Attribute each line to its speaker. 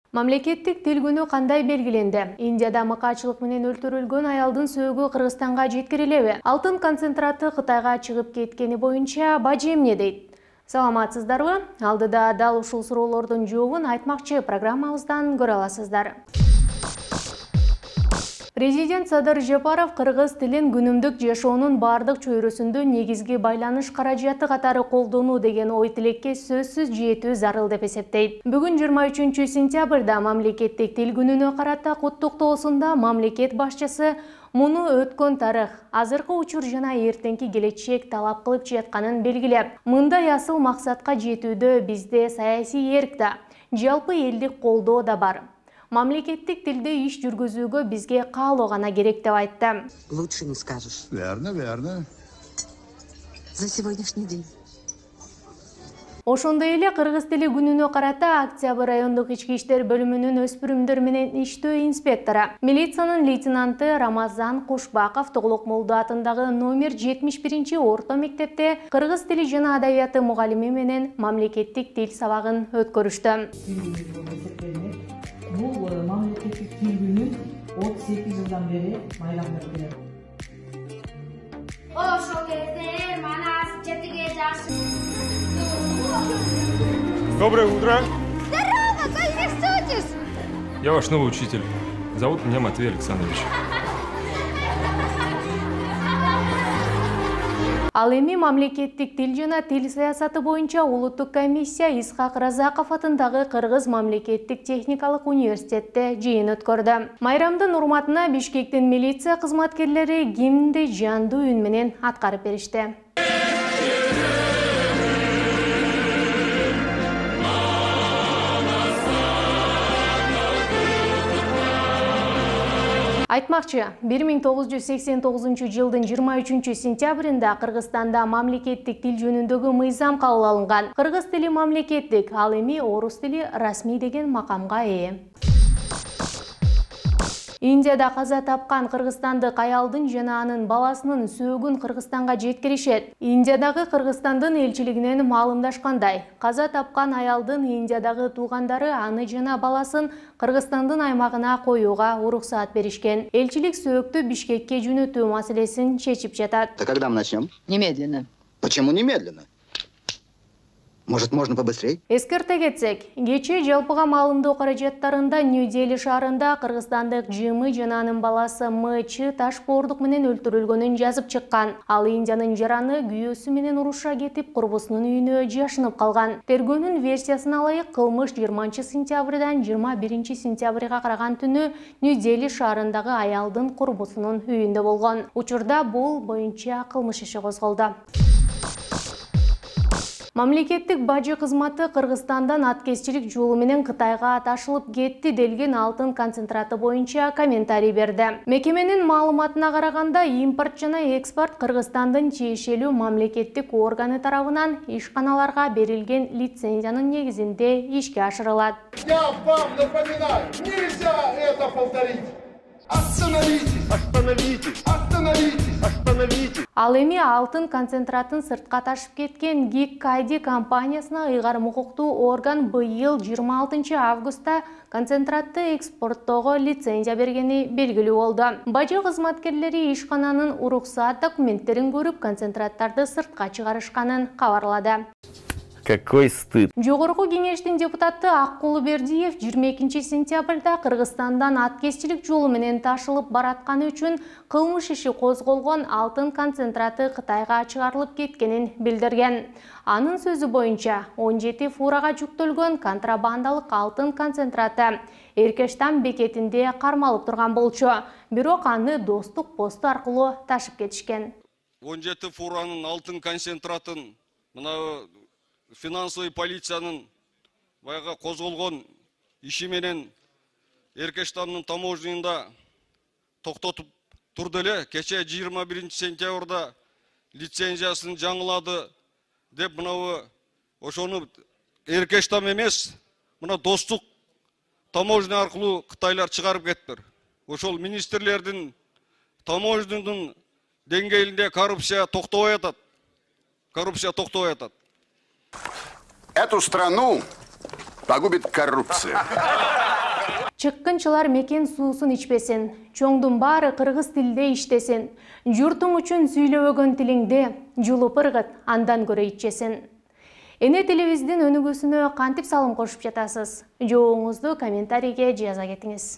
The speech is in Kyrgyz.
Speaker 1: Мамлекеттик тил күнү кандай белгиленди? Индияда мыкаачылык менен өлтүрүлгөн аялдын сөөгү Кыргызстанга жеткирилеби? Алтын концентраты Кытайга чыгып кеткени боюнча бажы эмне дейт? Саламатсыздарбы? Алдыда дал ушул суроолордун жообун айтмакчы программабыздан көрө аласыздар. Президент Садыр Жапаров кыргыз тилин күнүмдүк жашоонун бардык чөйрөсүндө негизги байланыш каражаты катары колдонуу деген ой тилекке сөзсүз жетүү зарыл деп эсептейт. Бүгүн 23 сентябрда мамлекеттик тил күнүнө карата куттуктоосунда мамлекет башчысы муну өткөн тарых, азыркы учур жана эртеңки келечек талап кылып жатканын белгилеп, мындай асыл максатка жетүүдө бизде саясий эрк да, жалпы элдик колдоо да бар. Мамлекеттик тилде иш жүргүзүүгө бизге каалоо гана керек деп айтты.
Speaker 2: Лучше не скажешь.
Speaker 3: Верно, верно.
Speaker 2: За сегодняшний день.
Speaker 1: Ошондой эле кыргыз тили күнүнө карата Октябрь райондук ички иштер бөлүмүнүн өспүрүмдөр менен иштөө инспектору, милициянын лейтенанты Рамазан Кушбаков Тоголок Молду атындагы номер 71 орто мектепте кыргыз тили жана адабияты мугалими менен мамлекеттик тил сабагын өткөрүштү.
Speaker 4: Бул мамлекеттик тил күнүн 38 жылдан бери майрамдап келет.
Speaker 5: Ошол кезде манас жетиге жаш.
Speaker 6: Доброе утро.
Speaker 5: Здорово, как растётесь?
Speaker 6: Я ваш новый учитель. Зовут меня Матвей Александрович.
Speaker 1: Ал эми мамлекеттик тил жана тил саясаты боюнча улуттук комиссия Исхак Разаков атындагы Кыргыз мамлекеттик техникалык университетте жыйын өткөрдү. Майрамдын урматына Бишкектин милиция кызматкерлери гимнди жандуу үн менен аткарып беришти. Айтмакчы, 1989 жылдын 23 сентябрында Кыргызстанда мамлекеттик тил жөнүндөгү мыйзам кабыл алынган. Кыргыз тили мамлекеттик, ал эми орус тили расмий деген макамга ээ. Индияда каза тапкан кыргызстандык аялдын жана анын баласынын сөөгүн Кыргызстанга жеткиришет. Индиядагы Кыргызстандын элчилигинен маалымдашкандай, каза тапкан аялдын Индиядагы туугандары аны жана баласын Кыргызстандын аймагына коюуга уруксаат беришкен. Элчилик сөөктү Бишкекке жөнөтүү маселесин чечип жатат.
Speaker 7: Когда мы начнем?
Speaker 4: Немедленно.
Speaker 7: Почему немедленно? Может, можно побыстрее?
Speaker 1: Эскерте кетсек, кече жалпыга маалымдоо каражаттарында Нью-Дели шаарында кыргызстандык ЖМ жана анын баласы МЧ таш боордук менен өлтүрүлгөнүн жазып чыккан. Ал Индиянын жараны күйөөсү менен уруша кетип, курбусунун үйүнө жашынып калган. Тергөөнүн версиясына ылайык, кылмыш 20 сентябрдан 21 сентябрга караган түнү Нью-Дели шаарындагы аялдын курбусунун үйүндө болгон. Учурда бул боюнча кылмыш иши козголду. Мамлекеттик бажы кызматы Кыргызстандан аткезчилик жолу менен Кытайга ташылып кетти делген алтын концентраты боюнча комментарий берди. Мекеменин маалыматына караганда, импорт жана экспорт Кыргызстандын тиешелүү мамлекеттик органы тарабынан ишканаларга берилген лицензиянын негизинде ишке ашырылат.
Speaker 3: Я вам напоминаю, нельзя это повторить. Остановитесь! Остановитесь! Остановитесь! Остановитесь!
Speaker 1: Ал эми алтын концентратын сыртка ташып кеткен ГИК-Кайди компаниясына ыйгарым укуктуу орган быйыл 26 августта концентратты экспорттоого лицензия бергени белгилүү болду. Бажы кызматкерлери ишкананын уруксаат документтерин көрүп, концентраттарды сыртка чыгарышканын кабарлады.
Speaker 8: Какой стыд.
Speaker 1: Жогорку кеңештин депутаты Аккулу Бердиев 22 сентябрда Кыргызстандан аткезчилик жолу менен ташылып баратканы үчүн кылмыш иши козголгон алтын концентраты Кытайга чыгарылып кеткенин билдирген. Анын сөзү боюнча 17 фурага жүктөлгөн контрабандалык алтын концентраты Эркештам бекетинде кармалып турган болчу. Бирок аны достук посту аркылуу ташып кетишкен.
Speaker 9: 17 фуранын алтын концентратын мына финансовый полициянын байга козголгон иши менен Эркештамдын таможнийында токтотуп турду эле. Кече 21 сентябрда лицензиясын жаңылады деп мынабы ошону Эркештам эмес, мына достук таможня аркылуу Кытайлар чыгарып кетиптир. Ошол министрлердин таможнянын деңгээлинде коррупция токтобой атат. Коррупция токтобой атат.
Speaker 3: Эту страну погубит коррупция.
Speaker 1: Чыккынчылар мекен суусун ичпесин, чоңдун баары кыргыз тилде иштесин, журтуң үчүн сүйлөбөгөн тилиңде жулуп ыргыт, андан көрө ичесин. Эне телевиздин өнүгүүсүнө кантип салым кошуп жатасыз? Жообуңузду комментарийге жаза кетиңиз.